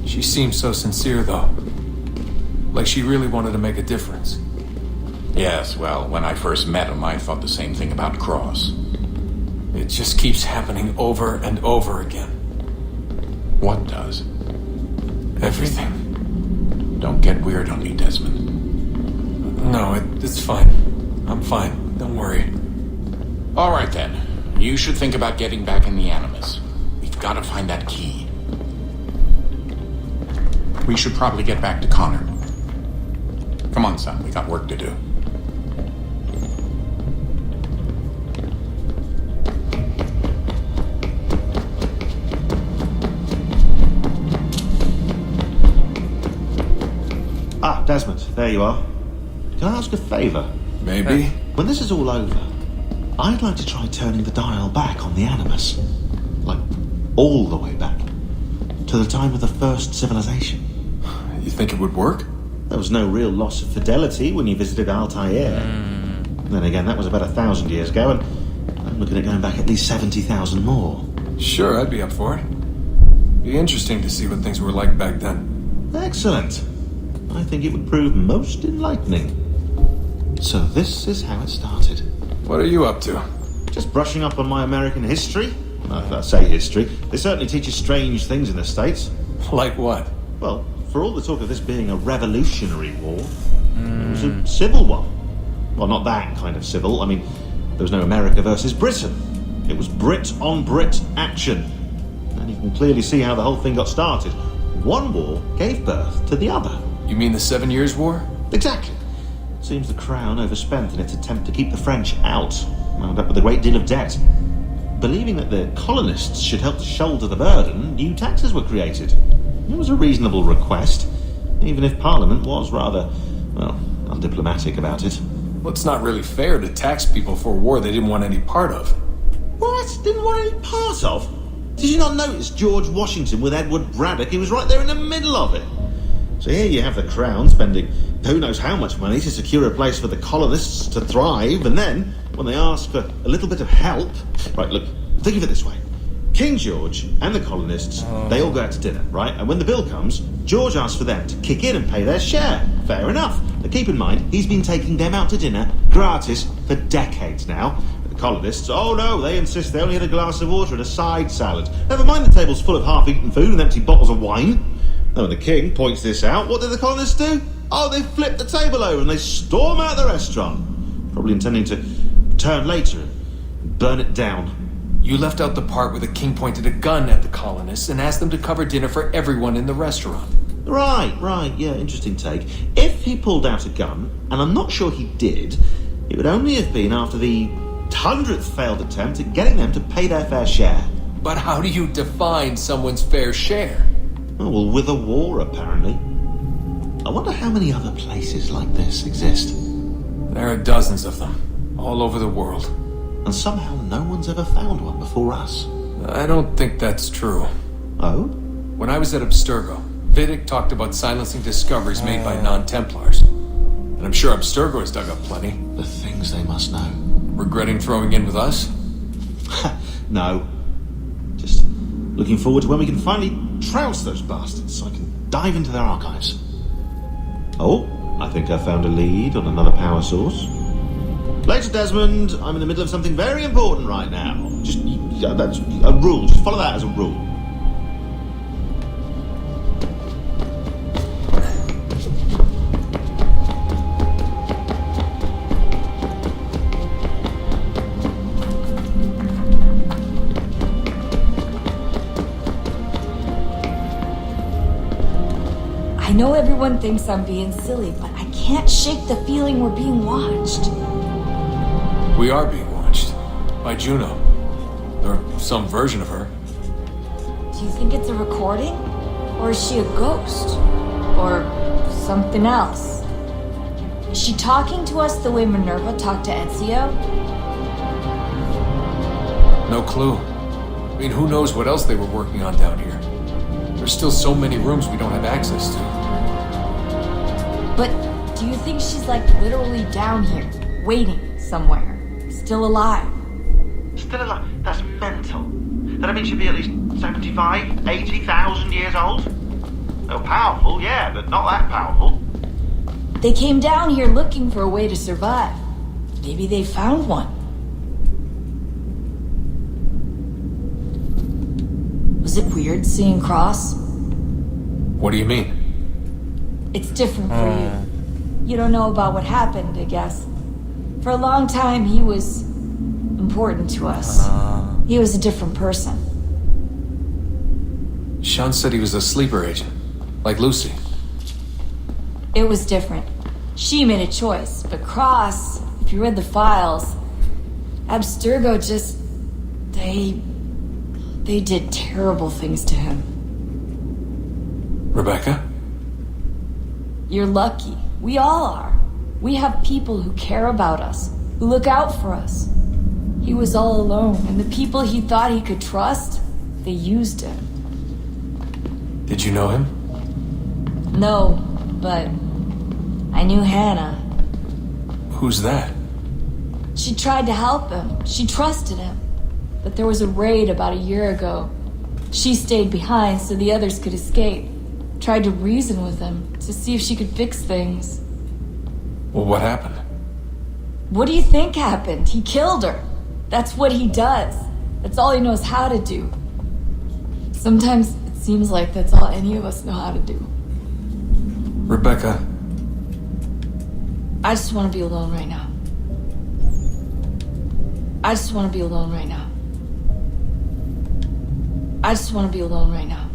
She seemed so sincere, though. Like she really wanted to make a difference. Yes, well, when I first met him, I thought the same thing about Cross. It just keeps happening over and over again. What does? Everything. Don't get weird on me, Desmond. No, it's fine. I'm fine. Don't worry. All right, then. You should think about getting back in the Animus. We've got to find that key. We should probably get back to Connor. Come on, son. We got work to do. Ah, Desmond, there you are. Can I ask a favour? Maybe. When this is all over, I'd like to try turning the dial back on the Animus. Like, all the way back. To the time of the first civilization. You think it would work? There was no real loss of fidelity when you visited Altair. Then again, that was about 1,000 years ago, and I'm looking at going back at least 70,000 more. Sure, I'd be up for it. Be interesting to see what things were like back then. Excellent. I think it would prove most enlightening. So this is how it started. What are you up to? Just brushing up on my American history. Well, if I say history, they certainly teach us strange things in the States. Like what? Well, for all the talk of this being a revolutionary war, it was a civil one. Well, not that kind of civil. I mean, there was no America versus Britain. It was Brit on Brit action. And you can clearly see how the whole thing got started. One war gave birth to the other. You mean the 7 Years' War? Exactly. Seems the Crown overspent in its attempt to keep the French out, wound up with a great deal of debt. Believing that the colonists should help to shoulder the burden, new taxes were created. It was a reasonable request, even if Parliament was rather, well, undiplomatic about it. Well, it's not really fair to tax people for a war they didn't want any part of. What? Didn't want any part of? Did you not notice George Washington with Edward Braddock? He was right there in the middle of it. So here you have the Crown spending who knows how much money to secure a place for the colonists to thrive, and then, when they ask for a little bit of help... Right, look, think of it this way. King George and the colonists, they all go out to dinner, right? And when the bill comes, George asks for them to kick in and pay their share. Fair enough. But keep in mind, he's been taking them out to dinner, gratis, for decades now. The colonists, oh no, they insist they only had a glass of water and a side salad. Never mind the table's full of half-eaten food and empty bottles of wine. Now, when the king points this out, what do the colonists do? Oh, they flip the table over and they storm out the restaurant. Probably intending to return later and burn it down. You left out the part where the king pointed a gun at the colonists and asked them to cover dinner for everyone in the restaurant. Right, yeah, interesting take. If he pulled out a gun, and I'm not sure he did, it would only have been after the 100th failed attempt at getting them to pay their fair share. But how do you define someone's fair share? Oh, well, with a war, apparently. I wonder how many other places like this exist. There are dozens of them, all over the world. And somehow no one's ever found one before us. I don't think that's true. Oh? When I was at Abstergo, Vidic talked about silencing discoveries made by non-Templars. And I'm sure Abstergo has dug up plenty. The things they must know. Regretting throwing in with us? No. Just looking forward to when we can finally trounce those bastards so I can dive into their archives. Oh, I think I found a lead on another power source. Later, Desmond. I'm in the middle of something very important right now. That's a rule. Just follow that as a rule. I know everyone thinks I'm being silly, but I can't shake the feeling we're being watched. We are being watched. By Juno. Or some version of her. Do you think it's a recording? Or is she a ghost? Or something else? Is she talking to us the way Minerva talked to Ezio? No clue. I mean, who knows what else they were working on down here? There's still so many rooms we don't have access to. But do you think she's like literally down here, waiting somewhere? Still alive? Still alive? That's mental. That means she'd be at least 75, 80,000 years old. They're powerful, yeah, but not that powerful. They came down here looking for a way to survive. Maybe they found one. Was it weird seeing Cross? What do you mean? It's different for you. You don't know about what happened, I guess. For a long time, he was important to us. He was a different person. Sean said he was a sleeper agent, like Lucy. It was different. She made a choice, but Cross, if you read the files, Abstergo just... They did terrible things to him. Rebecca? You're lucky. We all are. We have people who care about us, who look out for us. He was all alone, and the people he thought he could trust, they used him. Did you know him? No, but I knew Hannah. Who's that? She tried to help him. She trusted him. But there was a raid about a year ago. She stayed behind so the others could escape. Tried to reason with him to see if she could fix things. Well, what happened? What do you think happened? He killed her. That's what he does. That's all he knows how to do. Sometimes it seems like that's all any of us know how to do. Rebecca. I just want to be alone right now. I just want to be alone right now. I just want to be alone right now.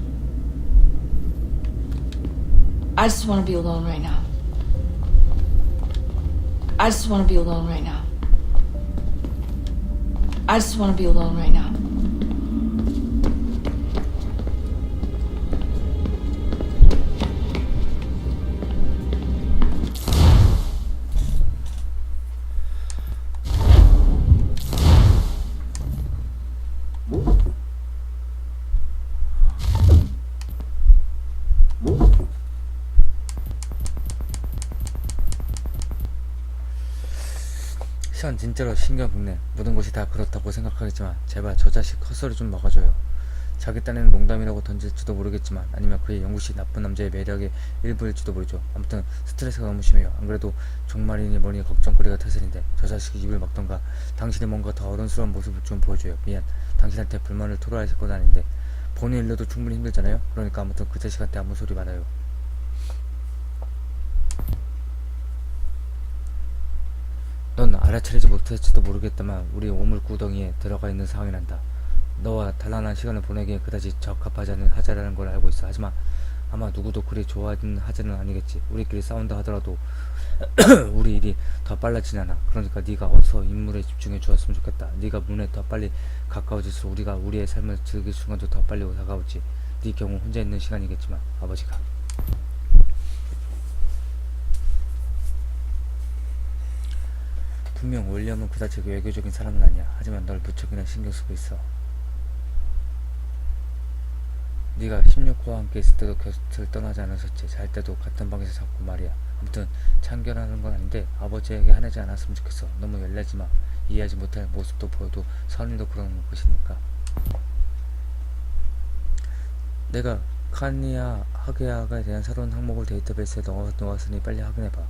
I just want to be alone right now. I just want to be alone right now. I just want to be alone right now. 시원 진짜로 신경 긁네. 모든 것이 다 그렇다고 생각하겠지만 제발 저 자식 헛소리 좀 막아줘요. 자기 딴에는 농담이라고 던질지도 모르겠지만 아니면 그의 영구시 나쁜 남자의 매력의 일부일지도 모르죠. 아무튼 스트레스가 너무 심해요. 안 그래도 종말이니 뭐니 걱정거리가 태산인데 저 자식이 입을 막던가 당신이 뭔가 더 어른스러운 모습을 좀 보여줘요. 미안. 당신한테 불만을 토로할 건 아닌데 본인 일로도 충분히 힘들잖아요. 그러니까 아무튼 그 자식한테 아무 소리 말아요. 넌 알아차리지 못할지도 모르겠다만 우리 오물구덩이에 들어가 있는 상황이 난다. 너와 단란한 시간을 보내기에 그다지 적합하지 않은 하자라는 걸 알고 있어. 하지만 아마 누구도 그리 좋아하는 하자는 아니겠지. 우리끼리 싸운다 하더라도 우리 일이 더 빨라지지 않아. 그러니까 네가 어서 임무에 집중해 주었으면 좋겠다. 네가 문에 더 빨리 가까워질수록 우리가 우리의 삶을 즐길 순간도 더 빨리 다가오지. 네 경우 혼자 있는 시간이겠지만 아버지가 분명 윌리엄은 그다지 외교적인 사람은 아니야. 하지만 널 무척이나 신경 쓰고 있어. 네가 16호와 함께 있을 때도 곁을 떠나지 않았었지. 잘 때도 같은 방에서 잤고 말이야. 아무튼 참견하는 건 아닌데 아버지에게 화내지 않았으면 좋겠어. 너무 열내지 마. 이해하지 못할 모습도 보여도 선의도 그런 것이니까. 내가 카니아 하게아에 대한 새로운 항목을 데이터베이스에 넣었으니 빨리 확인해봐.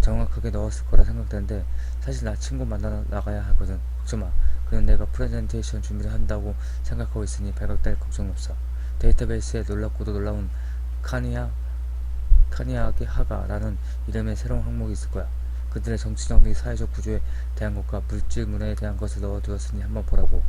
정확하게 넣었을 거라 생각되는데 사실 나 친구 만나러 나가야 하거든. 걱정마. 그는 내가 프레젠테이션 준비를 한다고 생각하고 있으니 발각될 걱정은 없어. 데이터베이스에 놀랍고도 놀라운 카니아게 하가라는 이름의 새로운 항목이 있을 거야. 그들의 정치적 및 사회적 구조에 대한 것과 물질문화에 대한 것을 넣어두었으니 한번 보라고.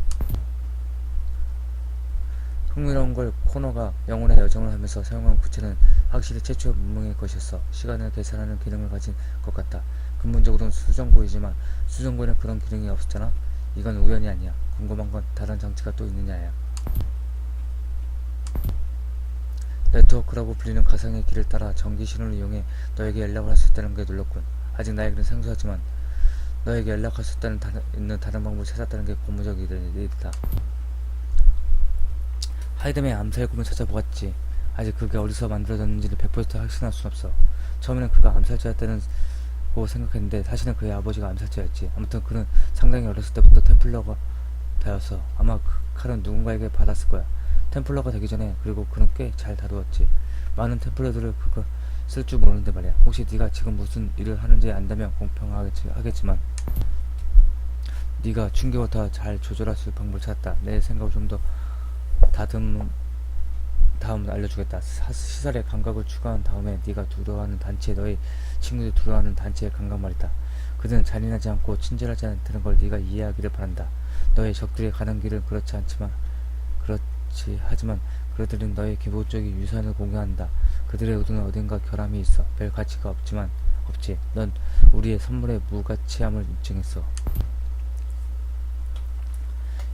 흥미로운 걸 코너가 영혼의 여정을 하면서 사용한 구체는 확실히 최초의 문명의 것이었어. 시간을 계산하는 기능을 가진 것 같다. 근본적으로는 수정고이지만 수정고에는 그런 기능이 없었잖아. 이건 우연이 아니야. 궁금한 건 다른 장치가 또 있느냐야. 네트워크라고 불리는 가상의 길을 따라 전기 신호를 이용해 너에게 연락을 할 수 있다는 게 놀랍군. 아직 나에게는 생소하지만 너에게 연락할 수 있는 다른 방법을 찾았다는 게 고무적 일이다. 하이덤의 암살금을 찾아보았지. 아직 그게 어디서 만들어졌는지를 100% 확신할 순 없어. 처음에는 그가 암살자였다고 생각했는데 사실은 그의 아버지가 암살자였지. 아무튼 그는 상당히 어렸을 때부터 템플러가 되어서 아마 그 칼은 누군가에게 받았을 거야. 템플러가 되기 전에. 그리고 그는 꽤 잘 다루었지. 많은 템플러들을 그거 쓸 줄 모르는데 말이야. 혹시 네가 지금 무슨 일을 하는지 안다면 공평하겠지만 네가 충격을 더 잘 조절할 수 있는 방법을 찾았다. 내 생각을 좀 더 다음 알려주겠다. 시설의 감각을 추가한 다음에 네가 두려워하는 단체, 너의 친구들이 두려워하는 단체의 감각 말이다. 그들은 잔인하지 않고 친절하지 않다는 걸 네가 이해하기를 바란다. 너의 적들이 가는 길은 하지만 그들은 너의 기본적인 유산을 공유한다. 그들의 의도는 어딘가 결함이 있어. 별 가치가 없지. 넌 우리의 선물의 무가치함을 인증했어.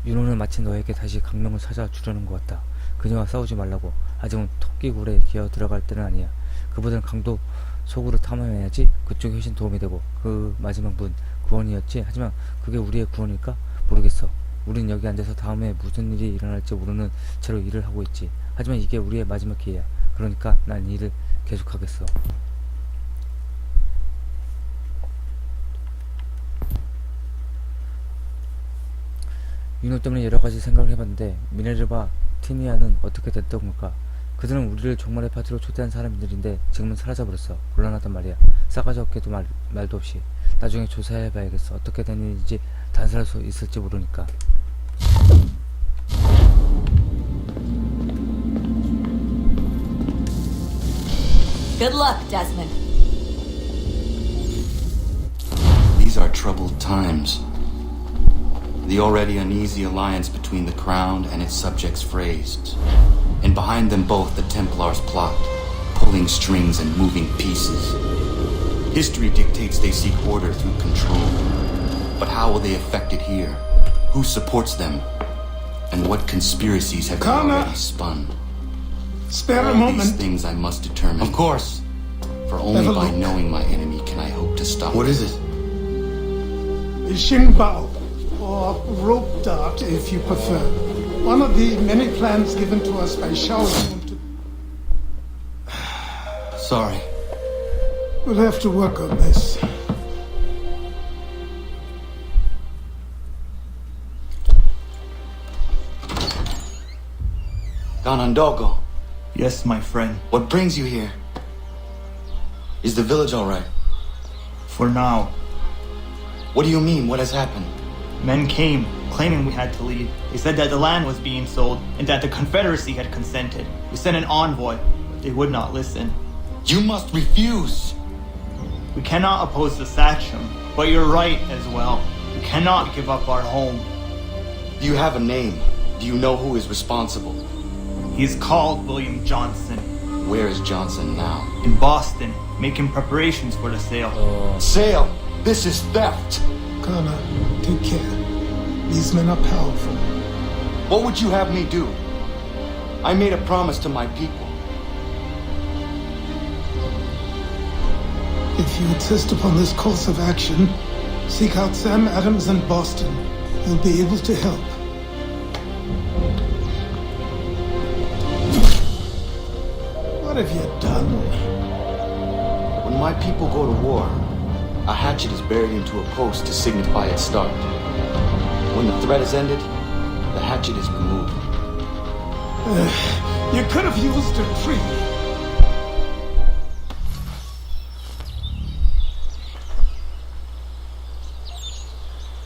윤호는 마치 너에게 다시 강명을 찾아주려는 것 같다. 그녀와 싸우지 말라고. 아직은 토끼굴에 기어 들어갈 때는 아니야. 그보다는 강도 속으로 탐험해야지. 그쪽이 훨씬 도움이 되고. 그 마지막 문 구원이었지. 하지만 그게 우리의 구원일까? 모르겠어. 우린 여기 앉아서 다음에 무슨 일이 일어날지 모르는 채로 일을 하고 있지. 하지만 이게 우리의 마지막 기회야. 그러니까 난 일을 계속하겠어. 윤호 때문에 여러가지 생각을 해봤는데 미네르바 티니아는 어떻게 됐던 걸까? 그들은 우리를 종말의 파티로 초대한 사람들인데 지금은 사라져버렸어. 곤란하단 말이야. 싸가지 없게도 말도 없이. 나중에 조사해봐야겠어. 어떻게 된 일인지 단서할 수 있을지 모르니까. Good luck, Desmond. These are troubled times. The already uneasy alliance between the Crown and its subjects frays. And behind them both the Templars plot, pulling strings and moving pieces. History dictates they seek order through control. But how will they affect it here? Who supports them? And what conspiracies have they already spun? Spare a All moment. these things I must determine. Of course. For only Have a by look. knowing my enemy can I hope to stop What it. is it? The Xingbao, or rope dart if you prefer. One of the many plans given to us by Shaolin to... Sorry. We'll have to work on this. Ganondogo, Yes, my friend. what brings you here? Is the village all right? For now, What do you mean? What has happened? men came, claiming we had to leave. They said that the land was being sold and that the Confederacy had consented. We sent an envoy, but they would not listen. You must refuse! We cannot oppose the Sachem, but you're right as well. We cannot give up our home. Do you have a name? Do you know who is responsible? He's called William Johnson. Where is Johnson now? In Boston, making preparations for the sale. Sale! This is theft! Kana, take care. These men are powerful. What would you have me do? I made a promise to my people. If you insist upon this course of action, seek out Sam Adams in Boston. He'll be able to help. What have you done? When my people go to war, a hatchet is buried into a post to signify its start. When the threat is ended, the hatchet is removed. You could have used a tree.